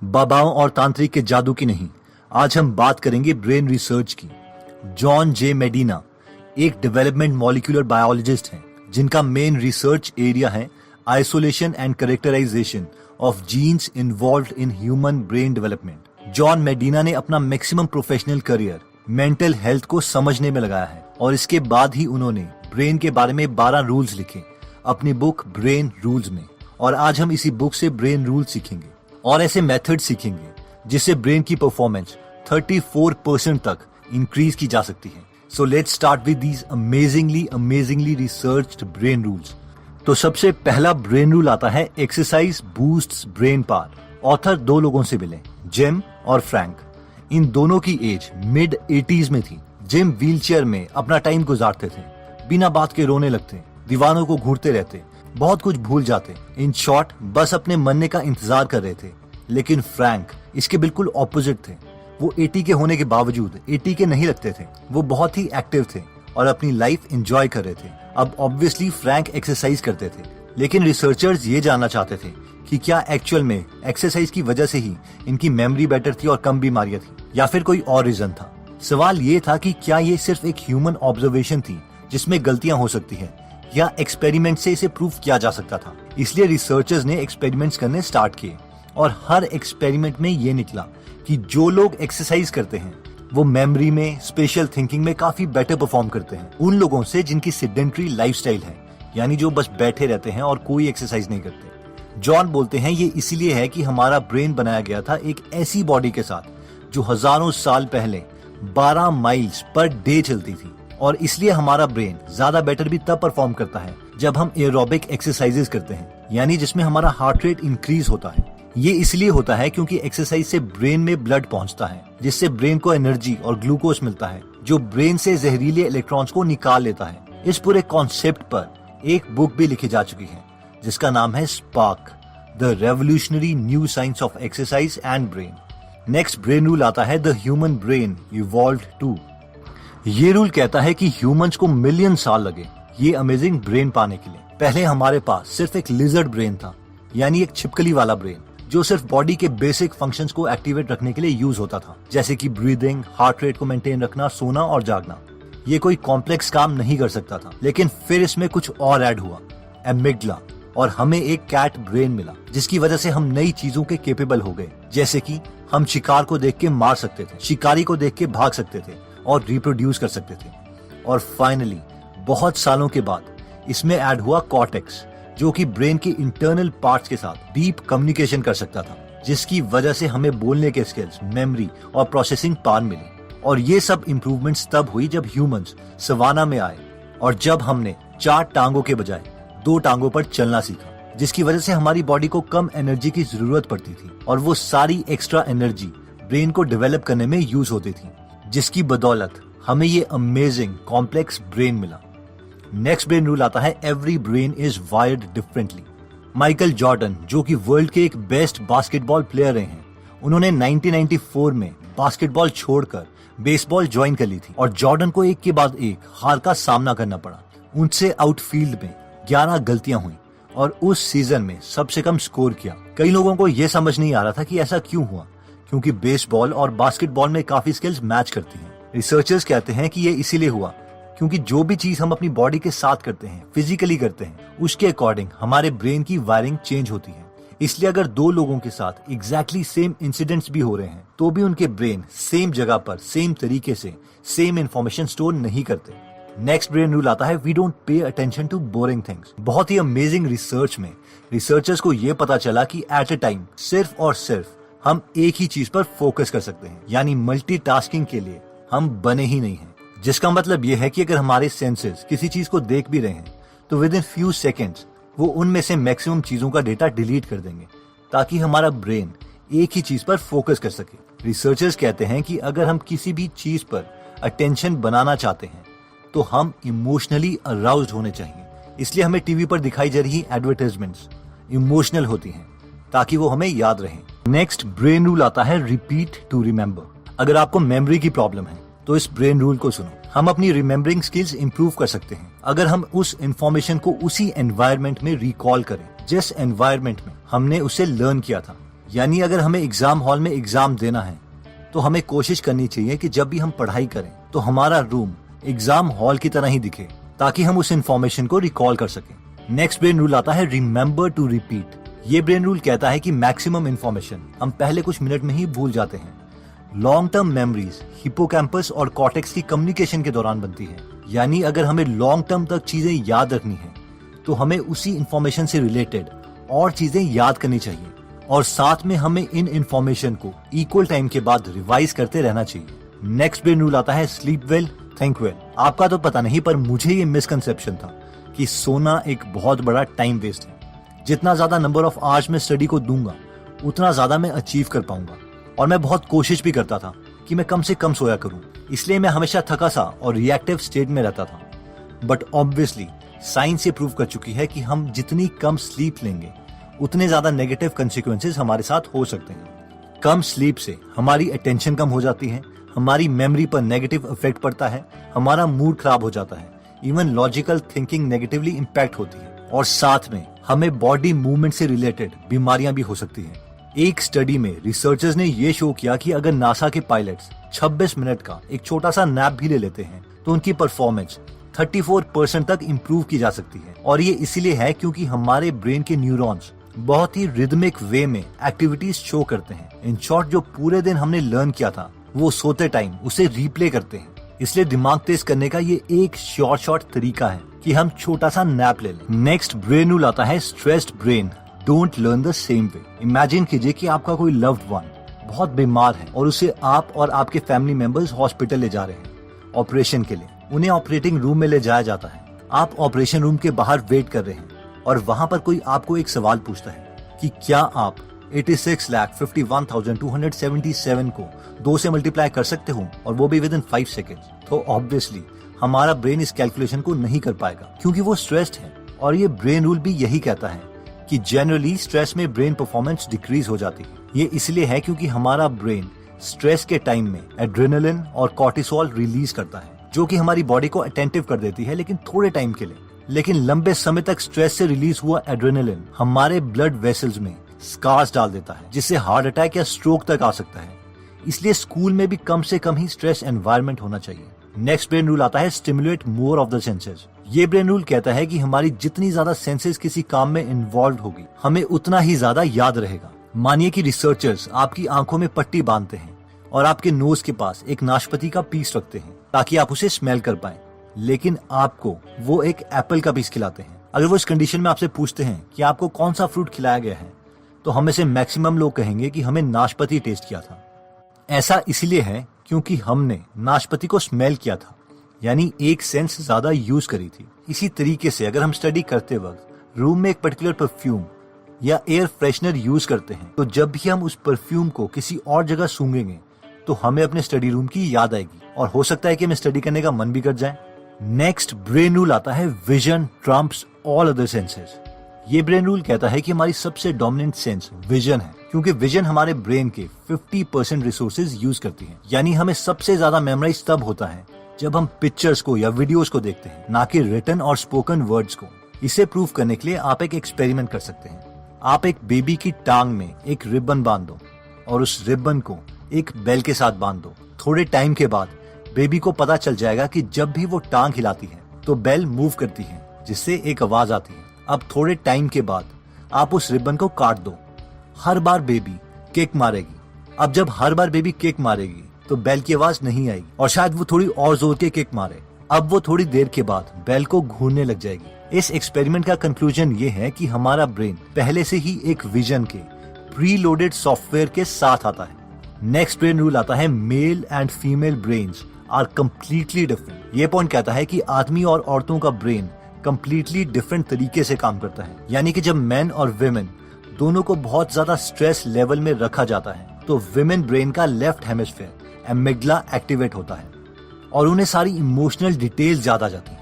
बाबाओं और तांत्रिक के जादू की नहीं, आज हम बात करेंगे ब्रेन रिसर्च की। जॉन जे मेडिना एक डेवलपमेंट मॉलिक्यूलर बायोलॉजिस्ट हैं जिनका मेन रिसर्च एरिया है isolation and characterization of genes involved in human brain development. John Medina ने अपना maximum professional career mental health को समझने में लगाया है और इसके बाद ही उन्होंने ब्रेन के बारे में 12 रूल्स लिखे अपनी बुक ब्रेन रूल्स में। और आज हम इसी बुक से ब्रेन रूल सीखेंगे और ऐसे मेथड सीखेंगे जिससे ब्रेन की परफॉर्मेंस 34% तक इंक्रीज की जा सकती है। So let's start with these amazingly researched brain rules. तो सबसे पहला ब्रेन रूल आता है exercise boosts brain power. Author 2 लोगों से मिले, जिम और फ्रैंक। इन दोनों की एज मिड 80s में थी। जिम व्हीलचेयर में अपना टाइम गुजारते थे, बिना बात के रोने लगते, दीवानों को घूरते रहते, बहुत कुछ भूल जाते। इन शॉर्ट बस अपने मरने का इंतजार कर रहे थे। लेकिन फ्रैंक इसके बिल्कुल ऑपोजिट थे। वो 80 के होने के बावजूद 80 के नहीं लगते थे। वो बहुत ही एक्टिव थे और अपनी लाइफ एंजॉय कर रहे थे। अब ऑब्वियसली फ्रैंक एक्सरसाइज करते थे, लेकिन रिसर्चर्स ये जानना चाहते थे कि क्या एक्चुअल में एक्सरसाइज की वजह से ही इनकी मेमोरी बेटर थी और कम बीमारियां थी, या फिर कोई और रीजन था। सवाल ये था कि क्या ये सिर्फ एक ह्यूमन ऑब्जर्वेशन थी जिसमें गलतियां हो सकती है, या एक्सपेरिमेंट से इसे प्रूव किया जा सकता था। इसलिए रिसर्चर्स ने एक्सपेरिमेंट्स करने स्टार्ट किए और हर एक्सपेरिमेंट में ये निकला कि जो लोग एक्सरसाइज करते हैं वो मेमोरी में, स्पेशल थिंकिंग में काफी बेटर परफॉर्म करते हैं उन लोगों से जिनकी सेडेंटरी लाइफस्टाइल है, यानी जो बस बैठे रहते हैं और कोई एक्सरसाइज नहीं करते। जॉन बोलते हैं ये इसलिए है कि हमारा ब्रेन बनाया गया था एक ऐसी बॉडी के साथ जो हजारों साल पहले 12 माइल्स पर डे चलती थी, और इसलिए हमारा ब्रेन ज्यादा बेटर भी तब परफॉर्म करता है जब हम एरोबिक एक्सरसाइजेस करते हैं, यानी जिसमें हमारा हार्ट रेट इंक्रीज होता है। ये इसलिए होता है क्योंकि एक्सरसाइज से ब्रेन में ब्लड पहुंचता है, जिससे ब्रेन को एनर्जी और ग्लूकोज मिलता है जो ब्रेन से जहरीले इलेक्ट्रॉन्स को निकाल लेता है। इस पूरे कॉन्सेप्ट पर एक बुक भी लिखी जा चुकी है जिसका नाम है Spark, the revolutionary new science of exercise and brain. Next brain rule आता है the human brain evolved too. ये रूल कहता है कि ह्यूमंस को मिलियन साल लगे ये अमेजिंग ब्रेन पाने के लिए। पहले हमारे पास सिर्फ एक लिजर्ड ब्रेन था, यानी एक छिपकली वाला ब्रेन जो सिर्फ बॉडी के बेसिक फंक्शंस को एक्टिवेट रखने के लिए यूज होता था, जैसे कि ब्रीदिंग, हार्ट रेट को मेंटेन रखना, सोना और जागना। ये कोई कॉम्प्लेक्स काम नहीं कर सकता था। लेकिन फिर इसमें कुछ और ऐड हुआ, एमिगडला, और हमें एक कैट ब्रेन मिला जिसकी वजह से हम नई चीजों के केपेबल हो गए, जैसे कि हम शिकार को देख के मार सकते थे, शिकारी को देख के भाग सकते थे और रिप्रोड्यूस कर सकते थे। और फाइनली बहुत सालों के बाद इसमें ऐड हुआ कॉर्टेक्स, जो कि ब्रेन के इंटरनल पार्ट्स के साथ डीप कम्युनिकेशन कर सकता था, जिसकी वजह से हमें बोलने के स्किल्स, मेमोरी और प्रोसेसिंग पावर मिली। और ये सब इम्प्रूवमेंट्स तब हुई जब ह्यूमंस सवाना में आए और जब हमने 4 टांगों के बजाय 2 टांगों पर चलना सीखा, जिसकी वजह से हमारी बॉडी को कम एनर्जी की जरूरत पड़ती थी और वो सारी एक्स्ट्रा एनर्जी ब्रेन को डेवलप करने में यूज होती थी, जिसकी बदौलत हमें ये अमेजिंग कॉम्प्लेक्स ब्रेन मिला। नेक्स्ट ब्रेन रूल आता है every brain is wired differently. Michael Jordan, जो कि वर्ल्ड के एक बेस्ट बास्केटबॉल प्लेयर रहे हैं, उन्होंने 1994 में बास्केटबॉल छोड़कर बेसबॉल ज्वाइन कर ली थी और जॉर्डन को एक के बाद एक हार का सामना करना पड़ा। उनसे आउटफील्ड में 11 गलतियां हुई और उस सीजन में सबसे कम स्कोर किया। कई लोगों को यह समझ नहीं आ रहा था कि ऐसा क्यों हुआ, क्योंकि बेसबॉल और बास्केटबॉल में काफी स्किल्स मैच करती हैं। रिसर्चर्स कहते हैं कि ये इसीलिए हुआ क्योंकि जो भी चीज हम अपनी बॉडी के साथ करते हैं, फिजिकली करते हैं, उसके अकॉर्डिंग हमारे ब्रेन की वायरिंग चेंज होती है। इसलिए अगर 2 लोगों के साथ एग्जैक्टली सेम इंसिडेंट्स भी हो रहे हैं तो भी उनके ब्रेन सेम जगह पर सेम तरीके से सेम इंफॉर्मेशन स्टोर नहीं करते। नेक्स्ट ब्रेन रूल आता है we don't pay attention to boring things. बहुत ही अमेजिंग रिसर्च में रिसर्चर्स को यह पता चला कि एट अ टाइम सिर्फ और सिर्फ हम एक ही चीज पर फोकस कर सकते हैं, यानी मल्टीटास्किंग के लिए हम बने ही नहीं हैं। जिसका मतलब यह है कि अगर हमारे सेंसेस किसी चीज को देख भी रहे हैं तो विद इन फ्यू सेकेंड्स वो उनमें से मैक्सिमम चीजों का डेटा डिलीट कर देंगे ताकि हमारा ब्रेन एक ही चीज पर फोकस कर सके। रिसर्चर्स कहते हैं कि अगर हम किसी भी चीज पर अटेंशन बनाना चाहते हैं तो हम इमोशनली अराउज्ड होने चाहिए। इसलिए हमें टीवी पर दिखाई जा रही एडवर्टाइजमेंट्स इमोशनल होती हैं ताकि वो हमें याद रहे। नेक्स्ट ब्रेन रूल आता है रिपीट टू रिमेम्बर। अगर आपको मेमोरी की प्रॉब्लम है तो इस ब्रेन रूल को सुनो। हम अपनी रिमेम्बरिंग स्किल्स इंप्रूव कर सकते हैं अगर हम उस इंफॉर्मेशन को उसी एनवायरनमेंट में रिकॉल करें जिस एनवायरनमेंट में हमने उसे लर्न किया था। यानी अगर हमें एग्जाम हॉल में एग्जाम देना है तो हमें कोशिश करनी चाहिए कि जब भी हम पढ़ाई करें तो हमारा रूम एग्जाम हॉल की तरह ही दिखे, ताकि हम उस इंफॉर्मेशन को रिकॉल कर सकें। नेक्स्ट ब्रेन रूल आता है रिमेंबर टू रिपीट। ये ब्रेन रूल कहता है कि मैक्सिमम इंफॉर्मेशन हम पहले कुछ मिनट में ही भूल जाते हैं। लॉन्ग टर्म मेमोरीज हिप्पोकैम्पस और कॉर्टेक्स की कम्युनिकेशन के दौरान बनती है। यानी अगर हमें लॉन्ग टर्म तक चीजें याद रखनी है तो हमें उसी इंफॉर्मेशन से रिलेटेड और चीजें याद करनी चाहिए, और साथ में हमें इन इंफॉर्मेशन को इक्वल टाइम के बाद रिवाइज करते रहना चाहिए। नेक्स्ट ब्रेन रूल आता है स्लीप वेल थिंक वेल। आपका तो पता नहीं, पर मुझे ये मिसकंसेप्शन था कि सोना एक बहुत बड़ा टाइम वेस्ट है। जितना ज्यादा नंबर ऑफ आवर्स में स्टडी को दूंगा उतना ज्यादा मैं अचीव कर पाऊंगा, और मैं बहुत कोशिश भी करता था कि मैं कम से कम सोया करूं। इसलिए मैं हमेशा थका सा और रिएक्टिव स्टेट में रहता था। बट ऑब्वियसली साइंस ये प्रूव कर चुकी है कि हम जितनी कम स्लीप लेंगे उतने ज्यादा नेगेटिव कंसिक्वेंसेस हमारे साथ हो सकते हैं। कम स्लीप से हमारी अटेंशन कम हो जाती है, हमारी मेमोरी पर नेगेटिव इफेक्ट पड़ता है, हमारा मूड खराब हो जाता है, even logical thinking negatively impact होती है, और साथ में हमें बॉडी मूवमेंट से रिलेटेड बीमारियां भी हो सकती हैं। एक स्टडी में रिसर्चर्स ने ये शो किया कि अगर नासा के पायलट्स 26 मिनट का एक छोटा सा नैप भी ले लेते हैं तो उनकी परफॉर्मेंस 34% तक इम्प्रूव की जा सकती है। और ये इसलिए है क्योंकि हमारे ब्रेन के न्यूरॉन्स बहुत ही रिदमिक वे में एक्टिविटीज शो करते हैं। इन शॉर्ट, जो पूरे दिन हमने लर्न किया था वो सोते टाइम उसे रिप्ले करते हैं। इसलिए दिमाग तेज करने का ये एक शॉर्ट तरीका है कि हम छोटा सा नैप ले लें। नेक्स्ट ब्रेन रूल आता है stressed brain don't learn the same way. Imagine कीजिए कि आपका कोई लव्ड वन बहुत बीमार है और उसे आप और आपके फैमिली मेंबर्स हॉस्पिटल ले जा रहे हैं ऑपरेशन के लिए। उन्हें ऑपरेटिंग रूम में ले जाया जाता है। आप ऑपरेशन रूम के बाहर वेट कर रहे हैं और वहां पर कोई आपको एक सवाल पूछता है कि क्या आप 86,51,277 को 2 से मल्टीप्लाई कर सकते हो, और वो भी विद इन 5 सेकेंड्स। तो ऑब्वियसली हमारा ब्रेन इस कैलकुलेशन को नहीं कर पाएगा क्योंकि वो स्ट्रेस्ड है। और ये ब्रेन रूल भी यही कहता है कि जनरली स्ट्रेस में ब्रेन परफॉर्मेंस डिक्रीज हो जाती है। ये इसलिए है क्योंकि हमारा ब्रेन स्ट्रेस के टाइम में एड्रेनालिन और कॉर्टिसोल रिलीज करता है, जो कि हमारी बॉडी को अटेंटिव कर देती है, लेकिन थोड़े टाइम के लिए। लेकिन लंबे समय तक स्ट्रेस से रिलीज हुआ एड्रेनालिन हमारे ब्लड वेसल्स में स्कार्स डाल देता है, जिससे हार्ट अटैक या स्ट्रोक तक आ सकता है। इसलिए स्कूल में भी कम से कम ही स्ट्रेस एनवायरनमेंट होना चाहिए। नेक्स्ट ब्रेन रूल आता है stimulate more of the senses. ये ब्रेन रूल कहता है कि हमारी जितनी ज्यादा सेंसेस किसी काम में इन्वॉल्व होगी, हमें उतना ही ज्यादा याद रहेगा। मानिए कि रिसर्चर्स आपकी आंखों में पट्टी बांधते हैं और आपके नोज के पास एक नाशपाती का पीस रखते हैं ताकि आप उसे स्मेल कर पाएं, लेकिन आपको वो एक एप्पल का पीस खिलाते हैं। अगर वो इस कंडीशन में आपसे पूछते हैं कि आपको कौन सा फ्रूट खिलाया गया है, तो हमें से मैक्सिमम लोग कहेंगे कि हमें नाशपाती टेस्ट किया था। ऐसा इसलिए है क्योंकि हमने नाशपाती को स्मेल किया था, यानी एक सेंस ज्यादा यूज करी थी। इसी तरीके से अगर हम स्टडी करते वक्त रूम में एक पर्टिकुलर परफ्यूम या एयर फ्रेशनर यूज करते हैं, तो जब भी हम उस परफ्यूम को किसी और जगह सूंघेंगे तो हमें अपने स्टडी रूम की याद आएगी, और हो सकता है कि हमें स्टडी करने का मन भी कर जाए। नेक्स्ट ब्रेन रूल आता है vision Trump's all other senses. ये ब्रेन रूल कहता है कि हमारी सबसे डोमिनेंट सेंस विजन है, क्योंकि विजन हमारे ब्रेन के 50% रिसोर्सेज यूज करती है। यानी हमें सबसे ज्यादा मेमोराइज तब होता है जब हम पिक्चर्स को या वीडियोस को देखते हैं, ना कि रिटन और स्पोकन वर्ड्स को। इसे प्रूव करने के लिए आप एक एक्सपेरिमेंट कर सकते हैं। आप एक बेबी की टांग में एक रिबन बांध दो और उस रिबन को एक बेल के साथ बांध दो। थोड़े टाइम के बाद बेबी को पता चल जाएगा कि जब भी वो टांग हिलाती है तो बेल मूव करती है, जिससे एक आवाज आती है। अब थोड़े टाइम के बाद आप उस रिबन को काट दो। हर बार बेबी किक मारेगी। अब जब हर बार बेबी किक मारेगी तो बेल की आवाज नहीं आएगी, और शायद वो थोड़ी और जोर के किक मारे। अब वो थोड़ी देर के बाद बेल को घूरने लग जाएगी। इस एक्सपेरिमेंट का कंक्लूजन ये है कि हमारा ब्रेन पहले से ही एक विजन के प्री लोडेड सॉफ्टवेयर के साथ आता है। नेक्स्ट ब्रेन रूल आता है male and female brains are completely different. ये पॉइंट कहता है कि आदमी और औरतों का ब्रेन कम्प्लीटली डिफरेंट तरीके से काम करता है। यानी कि जब मेन और विमेन दोनों को बहुत ज्यादा स्ट्रेस लेवल में रखा जाता है तो विमेन ब्रेन का लेफ्ट हेमिस्फीयर एमिग्डला एक्टिवेट होता है और उन्हें सारी इमोशनल डिटेल्स याद आ जाती है।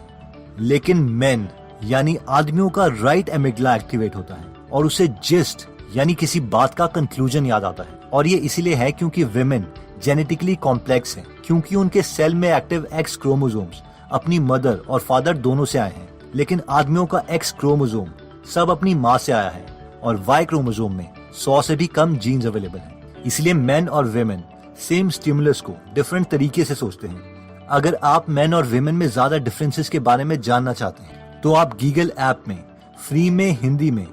लेकिन मेन यानी आदमियों का राइट एमिग्डला एक्टिवेट होता है और उसे जिस्ट यानी किसी बात का कंक्लूजन याद आता है। और ये इसीलिए है क्योंकि विमेन जेनेटिकली कॉम्प्लेक्स है, क्योंकि उनके सेल में एक्टिव एक्स क्रोमोसोम्स अपनी मदर और फादर दोनों से आए हैं। लेकिन आदमियों का एक्स क्रोमोसोम सब अपनी माँ से आया है और वाई क्रोमोसोम में 100 से भी कम जीन्स अवेलेबल हैं। इसलिए मेन और वेमेन सेम स्टिमुलस को डिफरेंट तरीके से सोचते हैं। अगर आप मेन और वेमेन में ज्यादा डिफरेंसेस के बारे में जानना चाहते हैं तो आप गीगल ऐप में फ्री में हिंदी में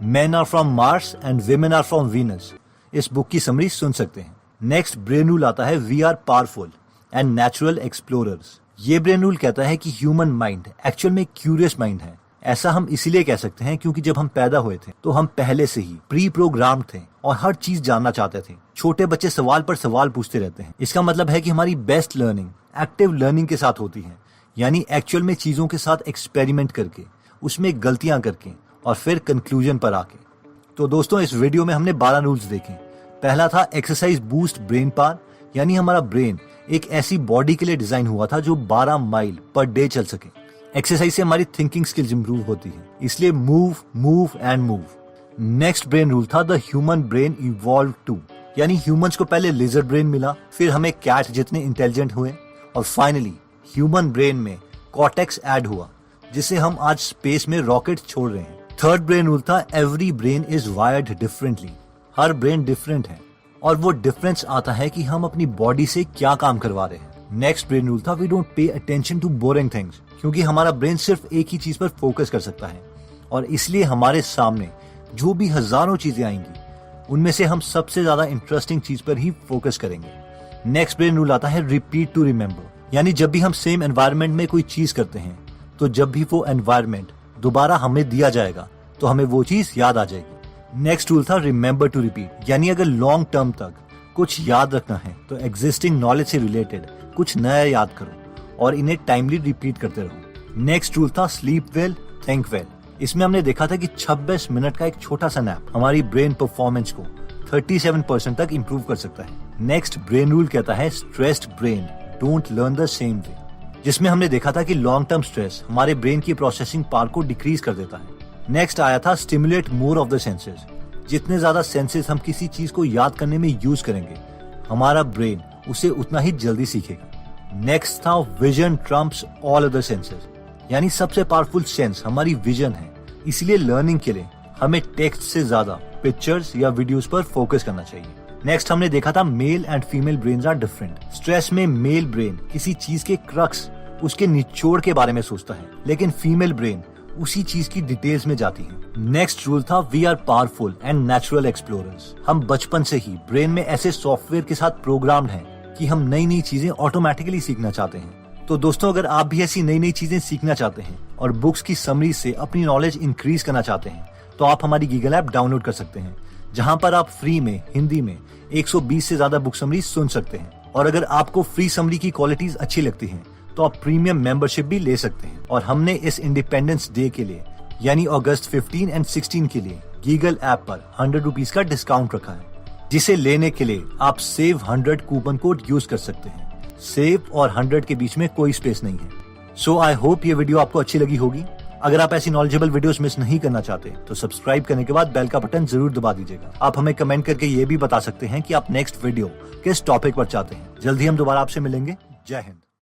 men are from Mars and women are from Venus इस बुक की समरी सुन सकते हैं। नेक्स्ट ब्रेन रूल आता है we are powerful and natural explorers. ये ब्रेन रूल कहता है कि ह्यूमन माइंड एक्चुअल में क्यूरियस माइंड है। ऐसा हम इसीलिए कह सकते हैं क्योंकि जब हम पैदा हुए थे तो हम पहले से ही प्री प्रोग्राम थे और हर चीज जानना चाहते थे। छोटे बच्चे सवाल पर सवाल पूछते रहते हैं। इसका मतलब है कि हमारी बेस्ट लर्निंग एक्टिव लर्निंग के साथ होती है, यानी एक्चुअल में चीजों के साथ एक्सपेरिमेंट करके, उसमें गलतियां करके और फिर कंक्लूजन पर आके। तो दोस्तों, इस वीडियो में हमने 12 रूल्स देखे। पहला था एक्सरसाइज बूस्ट ब्रेन पावर, यानी हमारा ब्रेन एक ऐसी बॉडी के लिए डिजाइन हुआ था जो 12 माइल पर डे चल सके। एक्सरसाइज से हमारी थिंकिंग स्किल्स इंप्रूव होती है, इसलिए move move and move. Next brain rule था the human brain evolve too, यानी ह्यूमंस को पहले लिजर्ड ब्रेन मिला, फिर हमें कैट जितने इंटेलिजेंट हुए और फाइनली ह्यूमन ब्रेन में कॉर्टेक्स ऐड हुआ, जिसे हम आज स्पेस में रॉकेट छोड़ रहे हैं। थर्ड ब्रेन रूल था every brain is wired differently, her brain different है और वो डिफरेंस आता है कि हम अपनी बॉडी से क्या काम करवा रहे हैं। नेक्स्ट ब्रेन रूल था we don't pay attention to boring things, क्योंकि हमारा ब्रेन सिर्फ एक ही चीज पर फोकस कर सकता है और इसलिए हमारे सामने जो भी हजारों चीजें आएंगी उनमें से हम सबसे ज्यादा इंटरेस्टिंग चीज पर ही फोकस करेंगे। नेक्स्ट ब्रेन रूल आता है रिपीट टू रिमेम्बर, यानी जब भी हम सेम एनवायरनमेंट में कोई चीज करते हैं तो जब भी वो एनवायरनमेंट दोबारा हमें दिया जाएगा तो हमें वो चीज याद आ जाएगी। नेक्स्ट रूल था रिमेम्बर टू रिपीट, यानी अगर लॉन्ग टर्म तक कुछ याद रखना है तो एग्जिस्टिंग नॉलेज से रिलेटेड कुछ नया याद करो और इन्हें टाइमली रिपीट करते रहो। नेक्स्ट रूल था स्लीप वेल थिंक वेल। इसमें हमने देखा था कि 26 मिनट का एक छोटा सा नैप हमारी ब्रेन परफॉर्मेंस को 37% तक इंप्रूव कर सकता है। नेक्स्ट ब्रेन रूल कहता है stressed brain don't learn the same way, जिसमें हमने देखा था कि लॉन्ग टर्म स्ट्रेस हमारे ब्रेन की प्रोसेसिंग पावर को डिक्रीज कर देता है। नेक्स्ट आया था stimulate more of the senses, जितने ज्यादा सेंसेस हम किसी चीज को याद करने में यूज करेंगे हमारा ब्रेन उसे उतना ही जल्दी सीखेगा। नेक्स्ट था vision Trump's all other senses, यानी सबसे पावरफुल सेंस हमारी विजन है, इसलिए लर्निंग के लिए हमें टेक्स्ट से ज्यादा पिक्चर्स या वीडियोस पर फोकस करना चाहिए। नेक्स्ट हमने देखा था male and female brains are different. Stress में मेल ब्रेन किसी चीज के क्रक्स, उसके निचोड़ के बारे में सोचता है, लेकिन फीमेल ब्रेन उसी चीज की डिटेल्स में जाती है। नेक्स्ट रूल था we are powerful and natural explorers. हम बचपन से ही ब्रेन में ऐसे सॉफ्टवेयर के साथ प्रोग्राम्ड हैं कि हम नई नई चीजें ऑटोमेटिकली सीखना चाहते हैं। तो दोस्तों, अगर आप भी ऐसी नई नई चीजें सीखना चाहते हैं और बुक्स की समरी से अपनी नॉलेज इंक्रीज करना चाहते हैं तो आप हमारी गीगल ऐप डाउनलोड कर सकते हैं, जहां पर आप फ्री में हिंदी में 120 से ज्यादा बुक समरी सुन सकते हैं। और अगर आपको फ्री समरी की क्वालिटीज अच्छी लगती हैं तो आप प्रीमियम मेंबरशिप भी ले सकते हैं। और हमने इस इंडिपेंडेंस डे के लिए यानी अगस्त 15 एंड 16 के लिए गीगल ऐप पर 100 रुपीज का डिस्काउंट रखा है, जिसे लेने के लिए आप सेव 100 कूपन कोड यूज कर सकते हैं। सेव और 100 के बीच में कोई स्पेस नहीं है। सो आई होप ये वीडियो आपको अच्छी लगी होगी। अगर आप ऐसी नॉलेजेबल वीडियोस मिस नहीं करना चाहते तो सब्सक्राइब करने के बाद बेल का बटन जरूर दबा दीजिएगा। आप हमें कमेंट करके ये भी बता सकते हैं कि आप नेक्स्ट वीडियो किस टॉपिक पर चाहते हैं। जल्दी हम दोबारा आपसे मिलेंगे। जय हिंद।